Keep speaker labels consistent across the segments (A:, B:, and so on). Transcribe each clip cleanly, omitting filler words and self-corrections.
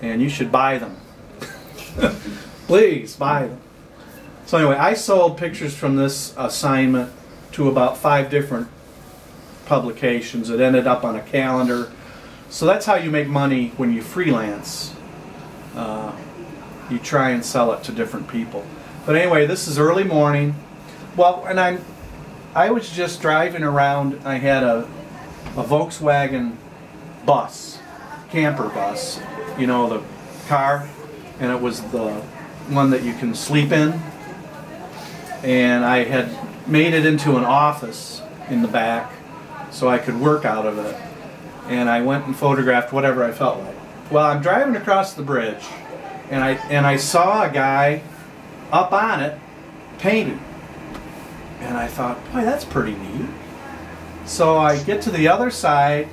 A: and you should buy them. Please buy them. So anyway, I sold pictures from this assignment to about 5 different publications. It ended up on a calendar. So that's how you make money when you freelance. You try and sell it to different people. But anyway, this is early morning. Well, and I was just driving around. I had a Volkswagen bus, camper bus, you know, the car, and it was the one that you can sleep in. And I had made it into an office in the back so I could work out of it. And I went and photographed whatever I felt like. Well, I'm driving across the bridge, and I saw a guy up on it painting. And I thought, boy, that's pretty neat. So I get to the other side,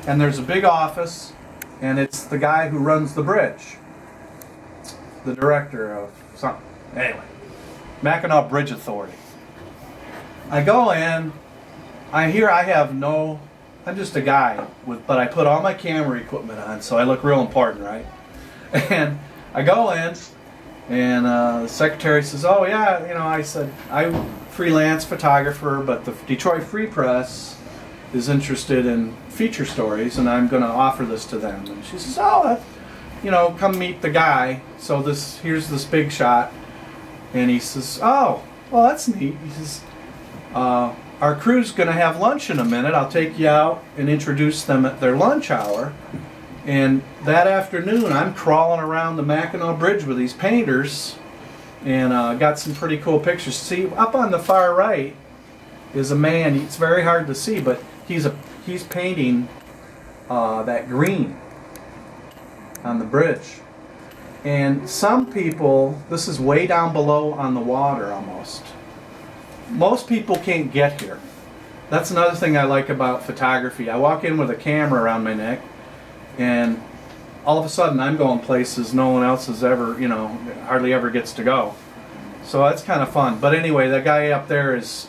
A: and there's a big office, and it's the guy who runs the bridge, the director of something. Anyway, Mackinac Bridge Authority. I go in, I'm just a guy, but I put all my camera equipment on, so I look real important, right? And I go in, and the secretary says, oh yeah, you know, I said, I'm freelance photographer, but the Detroit Free Press is interested in feature stories, and I'm going to offer this to them. And she says, oh, you know, come meet the guy. So here's this big shot, and he says, oh, well, that's neat. He says, our crew's going to have lunch in a minute. I'll take you out and introduce them at their lunch hour. And that afternoon, I'm crawling around the Mackinac Bridge with these painters, and got some pretty cool pictures. See, up on the far right is a man. It's very hard to see, but he's painting that green on the bridge. And some people, this is way down below on the water almost. Most people can't get here. That's another thing I like about photography. I walk in with a camera around my neck, and all of a sudden I'm going places no one else has ever, you know, hardly ever gets to go. So that's kind of fun. But anyway, that guy up there is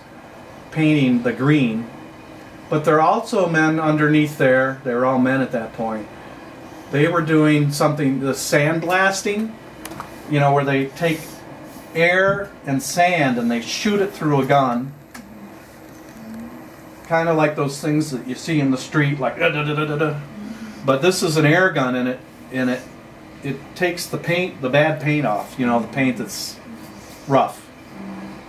A: painting the green. But there are also men underneath there. They were all men at that point. They were doing something, the sandblasting, you know, where they take air and sand and they shoot it through a gun. Kind of like those things that you see in the street, like da, da, da, da, da. But this is an air gun, and it takes the paint, the bad paint off, you know, the paint that's rough.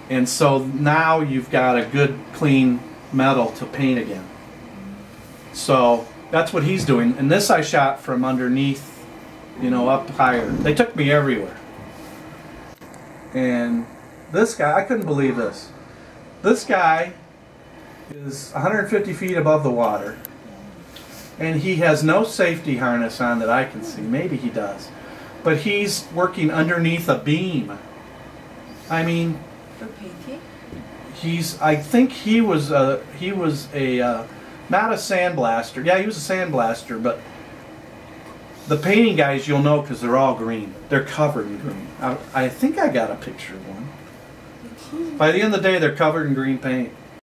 A: And so now you've got a good clean metal to paint again. So that's what he's doing. And this I shot from underneath, you know, up higher. They took me everywhere. And this guy, I couldn't believe this. This guy is 150 feet above the water. And he has no safety harness on that I can see. Maybe he does. But he's working underneath a beam. I mean, I think he was not a sandblaster. Yeah, he was a sandblaster, but the painting guys, you'll know because they're all green. They're covered in green. I think I got a picture of one. By the end of the day, they're covered in green paint.